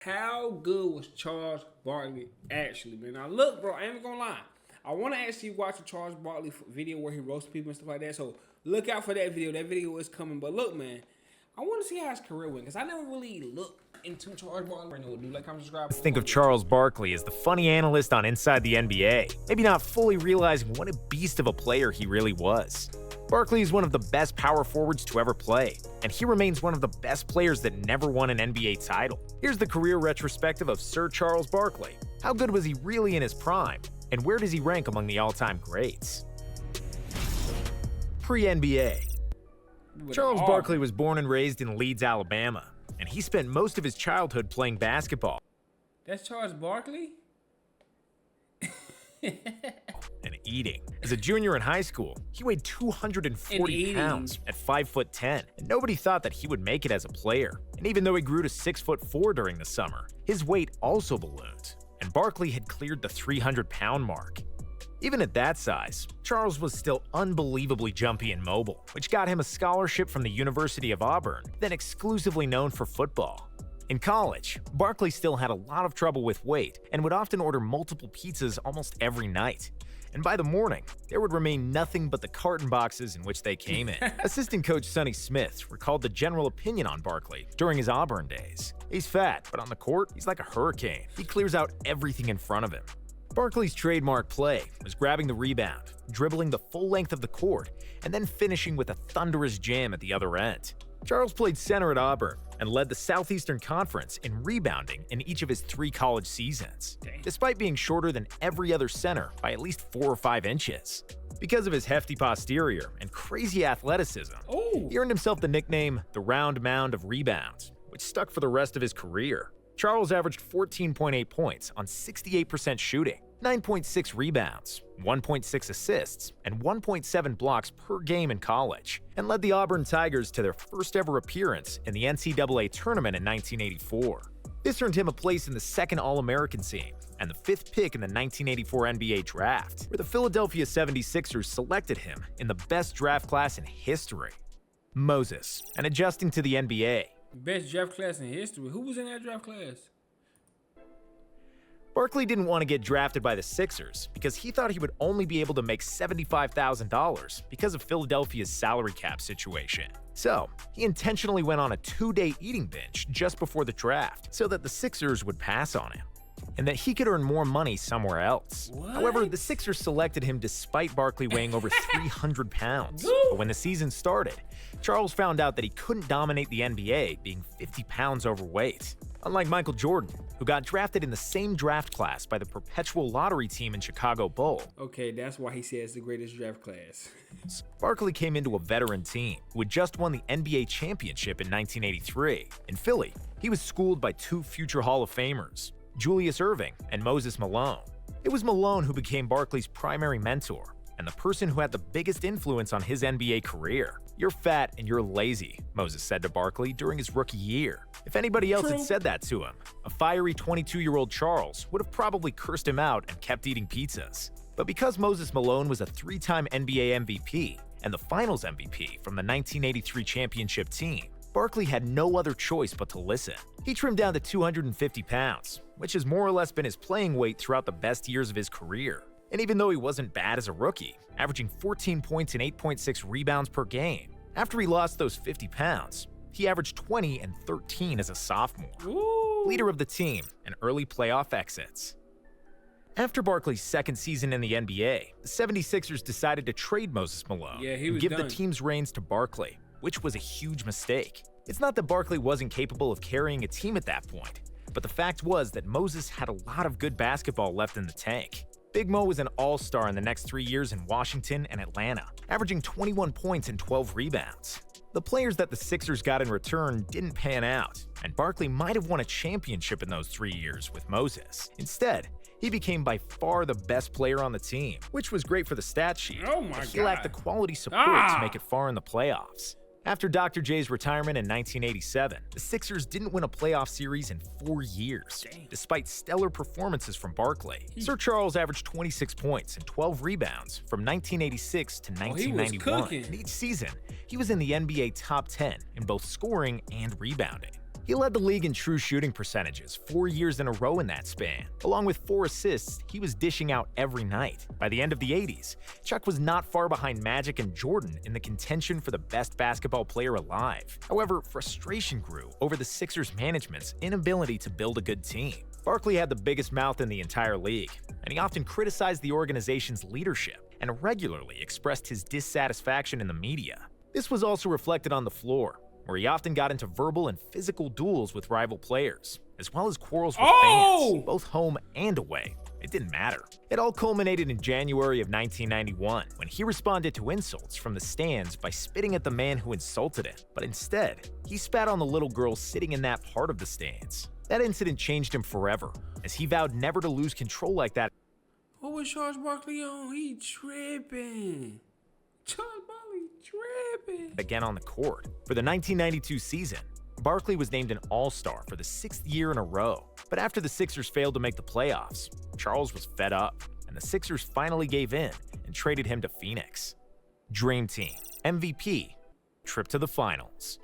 How good was Charles Barkley actually, man? Now look, bro, I ain't gonna lie. I want to actually watch a Charles Barkley video where he roasts people and stuff like that. So look out for that video. That video is coming. But look, man, I want to see how his career went because I never really looked into Charles Barkley. Right now, do like, comment, subscribe. Think of Charles Barkley as the funny analyst on Inside the NBA, maybe not fully realizing what a beast of a player he really was. Barkley is one of the best power forwards to ever play, and he remains one of the best players that never won an NBA title. Here's the career retrospective of Sir Charles Barkley. How good was he really in his prime, and where does he rank among the all-time greats? Pre-NBA. Charles Barkley was born and raised in Leeds, Alabama, and he spent most of his childhood playing basketball. That's Charles Barkley? And eating. As a junior in high school, he weighed 240 pounds at 5'10", and nobody thought that he would make it as a player. And even though he grew to 6'4" during the summer, his weight also ballooned, and Barkley had cleared the 300-pound mark. Even at that size, Charles was still unbelievably jumpy and mobile, which got him a scholarship from the University of Auburn, then exclusively known for football. In college, Barkley still had a lot of trouble with weight and would often order multiple pizzas almost every night. And by the morning, there would remain nothing but the carton boxes in which they came in. Assistant coach Sonny Smith recalled the general opinion on Barkley during his Auburn days. He's fat, but on the court, he's like a hurricane. He clears out everything in front of him. Barkley's trademark play was grabbing the rebound, dribbling the full length of the court, and then finishing with a thunderous jam at the other end. Charles played center at Auburn and led the Southeastern Conference in rebounding in each of his 3 college seasons, despite being shorter than every other center by at least 4 or 5 inches. Because of his hefty posterior and crazy athleticism, he earned himself the nickname the Round Mound of Rebounds, which stuck for the rest of his career. Charles averaged 14.8 points on 68% shooting, 9.6 rebounds, 1.6 assists, and 1.7 blocks per game in college, and led the Auburn Tigers to their first ever appearance in the NCAA tournament in 1984. This earned him a place in the second All-American team and the 5th pick in the 1984 NBA draft, where the Philadelphia 76ers selected him in the best draft class in history. Moses, and adjusting to the NBA. Best draft class in history. Who was in that draft class? Barkley didn't want to get drafted by the Sixers because he thought he would only be able to make $75,000 because of Philadelphia's salary cap situation. So, he intentionally went on a 2-day eating binge just before the draft so that the Sixers would pass on him, and that he could earn more money somewhere else. What? However, the Sixers selected him despite Barkley weighing over 300 pounds. But when the season started, Charles found out that he couldn't dominate the NBA being 50 pounds overweight. Unlike Michael Jordan, who got drafted in the same draft class by the perpetual lottery team in Chicago Bull. Okay, that's why he says the greatest draft class. Barkley came into a veteran team who had just won the NBA championship in 1983. In Philly, he was schooled by 2 future Hall of Famers, Julius Erving and Moses Malone. It was Malone who became Barkley's primary mentor and the person who had the biggest influence on his NBA career. "You're fat and you're lazy," Moses said to Barkley during his rookie year. If anybody else had said that to him, a fiery 22-year-old Charles would have probably cursed him out and kept eating pizzas. But because Moses Malone was a 3-time NBA MVP and the Finals MVP from the 1983 championship team, Barkley had no other choice but to listen. He trimmed down to 250 pounds, which has more or less been his playing weight throughout the best years of his career. And even though he wasn't bad as a rookie, averaging 14 points and 8.6 rebounds per game, after he lost those 50 pounds, he averaged 20 and 13 as a sophomore. Leader of the team and early playoff exits. After Barkley's second season in the NBA, the 76ers decided to trade Moses Malone and give the team's reins to Barkley, which was a huge mistake. It's not that Barkley wasn't capable of carrying a team at that point, but the fact was that Moses had a lot of good basketball left in the tank. Big Mo was an all-star in the next 3 years in Washington and Atlanta, averaging 21 points and 12 rebounds. The players that the Sixers got in return didn't pan out, and Barkley might have won a championship in those 3 years with Moses. Instead, he became by far the best player on the team, which was great for the stat sheet, but he lacked the quality support to make it far in the playoffs. After Dr. J's retirement in 1987, the Sixers didn't win a playoff series in 4 years, despite stellar performances from Barkley. Sir Charles averaged 26 points and 12 rebounds from 1986 to 1991. And each season, he was in the NBA top 10 in both scoring and rebounding. He led the league in true shooting percentages 4 years in a row in that span. Along with 4 assists, he was dishing out every night. By the end of the 80s, Chuck was not far behind Magic and Jordan in the contention for the best basketball player alive. However, frustration grew over the Sixers' management's inability to build a good team. Barkley had the biggest mouth in the entire league, and he often criticized the organization's leadership and regularly expressed his dissatisfaction in the media. This was also reflected on the floor, where he often got into verbal and physical duels with rival players, as well as quarrels with fans, both home and away. It didn't matter. It all culminated in January of 1991, when he responded to insults from the stands by spitting at the man who insulted him. But instead, he spat on the little girl sitting in that part of the stands. That incident changed him forever, as he vowed never to lose control like that. What was Charles Barkley on? He tripping. Charles Barkley tripping. Again on the court. For the 1992 season, Barkley was named an All-Star for the 6th year in a row. But after the Sixers failed to make the playoffs, Charles was fed up, and the Sixers finally gave in and traded him to Phoenix. Dream Team, MVP, trip to the finals.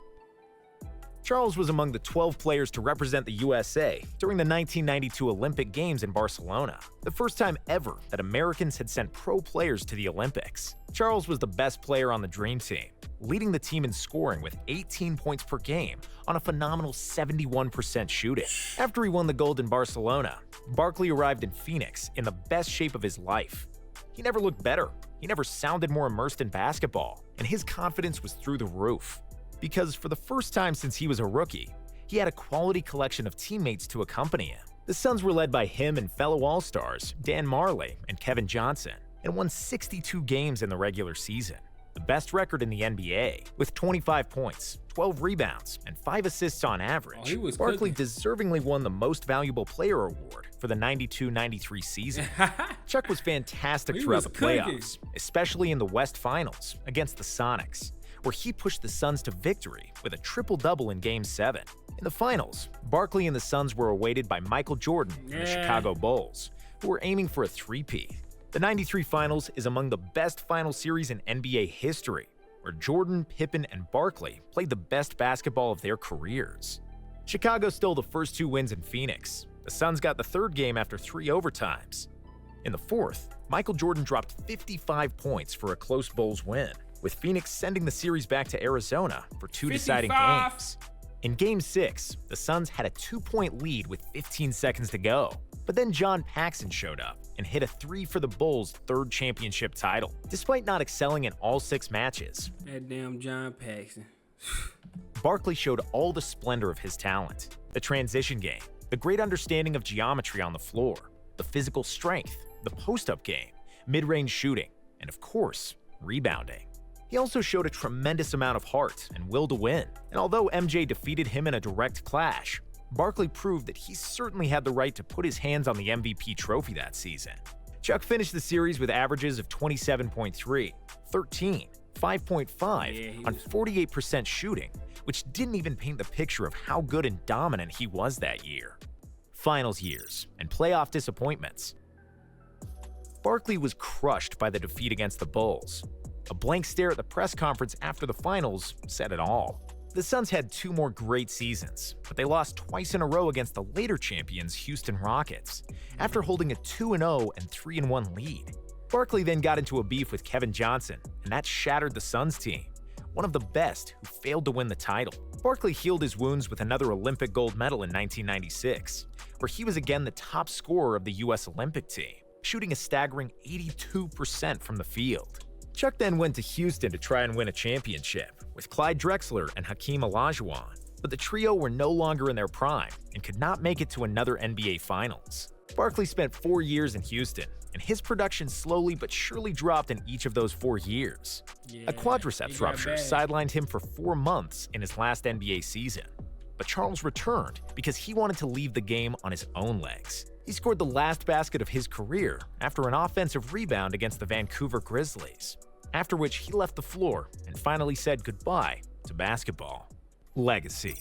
Charles was among the 12 players to represent the USA during the 1992 Olympic Games in Barcelona, the first time ever that Americans had sent pro players to the Olympics. Charles was the best player on the Dream Team, leading the team in scoring with 18 points per game on a phenomenal 71% shooting. After he won the gold in Barcelona, Barkley arrived in Phoenix in the best shape of his life. He never looked better, he never sounded more immersed in basketball, and his confidence was through the roof. Because for the first time since he was a rookie, he had a quality collection of teammates to accompany him. The Suns were led by him and fellow All-Stars Dan Marley and Kevin Johnson, and won 62 games in the regular season, the best record in the NBA, with 25 points, 12 rebounds, and 5 assists on average. Barkley deservingly won the Most Valuable Player award for the 92-93 season. Chuck was fantastic throughout the playoffs, especially in the West Finals against the Sonics, where he pushed the Suns to victory with a triple-double in Game 7. In the finals, Barkley and the Suns were awaited by Michael Jordan and the Chicago Bulls, who were aiming for a three-peat. The 93 Finals is among the best final series in NBA history, where Jordan, Pippen, and Barkley played the best basketball of their careers. Chicago stole the first 2 wins in Phoenix. The Suns got the third game after 3 overtimes. In the fourth, Michael Jordan dropped 55 points for a close Bulls win, with Phoenix sending the series back to Arizona for 2 deciding games. In Game 6, the Suns had a 2-point lead with 15 seconds to go. But then John Paxson showed up and hit a 3 for the Bulls' 3rd championship title. Despite not excelling in all 6 matches, that damn John Paxson. Barkley showed all the splendor of his talent. The transition game, the great understanding of geometry on the floor, the physical strength, the post-up game, mid-range shooting, and of course, rebounding. He also showed a tremendous amount of heart and will to win, and although MJ defeated him in a direct clash, Barkley proved that he certainly had the right to put his hands on the MVP trophy that season. Chuck finished the series with averages of 27.3, 13, 5.5 on 48% shooting, which didn't even paint the picture of how good and dominant he was that year. Finals years and playoff disappointments. Barkley was crushed by the defeat against the Bulls. A blank stare at the press conference after the finals said it all. The Suns had 2 more great seasons, but they lost twice in a row against the later champions Houston Rockets, after holding a 2-0 and 3-1 lead. Barkley then got into a beef with Kevin Johnson, and that shattered the Suns team, one of the best who failed to win the title. Barkley healed his wounds with another Olympic gold medal in 1996, where he was again the top scorer of the U.S. Olympic team, shooting a staggering 82% from the field. Chuck then went to Houston to try and win a championship with Clyde Drexler and Hakeem Olajuwon, but the trio were no longer in their prime and could not make it to another NBA Finals. Barkley spent 4 years in Houston, and his production slowly but surely dropped in each of those 4 years. A quadriceps rupture sidelined him for 4 months in his last NBA season, but Charles returned because he wanted to leave the game on his own legs. He scored the last basket of his career after an offensive rebound against the Vancouver Grizzlies, after which he left the floor and finally said goodbye to basketball. Legacy.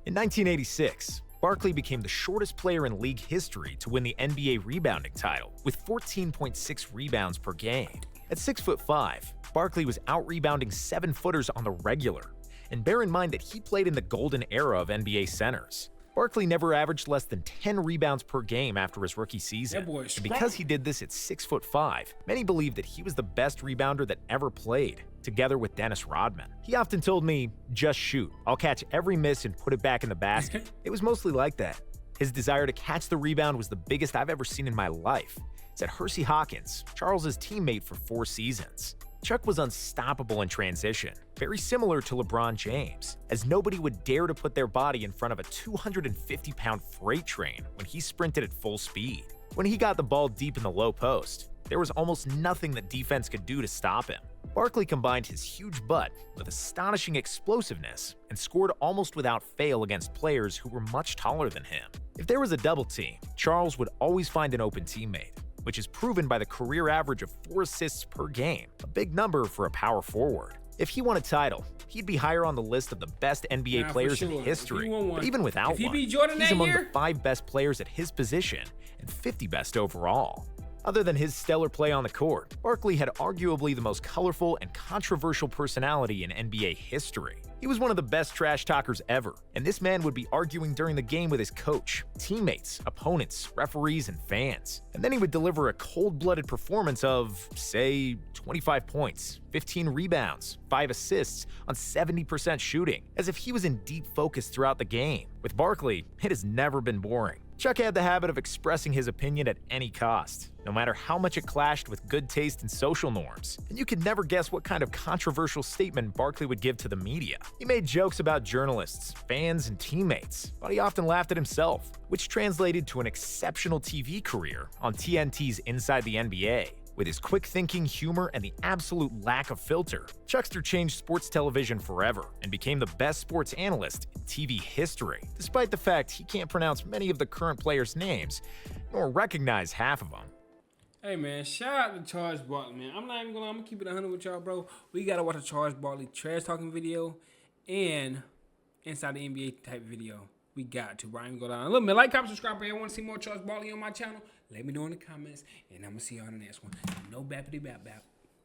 In 1986, Barkley became the shortest player in league history to win the NBA rebounding title with 14.6 rebounds per game. At 6'5", Barkley was out-rebounding 7-footers on the regular And bear in mind that he played in the golden era of NBA centers. Barkley never averaged less than 10 rebounds per game after his rookie season. That boy is And because he did this at 6'5", many believe that he was the best rebounder that ever played, together with Dennis Rodman. He often told me, "Just shoot. I'll catch every miss and put it back in the basket." It was mostly like that. His desire to catch the rebound was the biggest I've ever seen in my life, said Hersey Hawkins, Charles's teammate for 4 seasons. Chuck was unstoppable in transition, very similar to LeBron James, as nobody would dare to put their body in front of a 250-pound freight train when he sprinted at full speed. When he got the ball deep in the low post, there was almost nothing that defense could do to stop him. Barkley combined his huge butt with astonishing explosiveness and scored almost without fail against players who were much taller than him. If there was a double team, Charles would always find an open teammate, which is proven by the career average of 4 assists per game, a big number for a power forward. If he won a title, he'd be higher on the list of the best NBA players in history. But even without one, he's among the 5 best players at his position and 50 best overall. Other than his stellar play on the court, Barkley had arguably the most colorful and controversial personality in NBA history. He was one of the best trash talkers ever, and this man would be arguing during the game with his coach, teammates, opponents, referees, and fans. And then he would deliver a cold-blooded performance of, say, 25 points, 15 rebounds, 5 assists on 70% shooting, as if he was in deep focus throughout the game. With Barkley, it has never been boring. Chuck had the habit of expressing his opinion at any cost, no matter how much it clashed with good taste and social norms, and you could never guess what kind of controversial statement Barkley would give to the media. He made jokes about journalists, fans, and teammates, but he often laughed at himself, which translated to an exceptional TV career on TNT's Inside the NBA. With his quick thinking, humor, and the absolute lack of filter, Chuckster changed sports television forever and became the best sports analyst in TV history, despite the fact he can't pronounce many of the current players' names, nor recognize half of them. Hey man, shout out to Charles Barkley, man. I'm not even gonna keep it 100 with y'all, bro. We gotta watch a Charles Barkley trash talking video and Inside the NBA type video. We got to, bro. I ain't gonna go down. Look, man, like, comment, subscribe, bro. You want to see more Charles Barkley on my channel? Let me know in the comments, and I'm gonna see y'all in the next one. No bappity bap bap.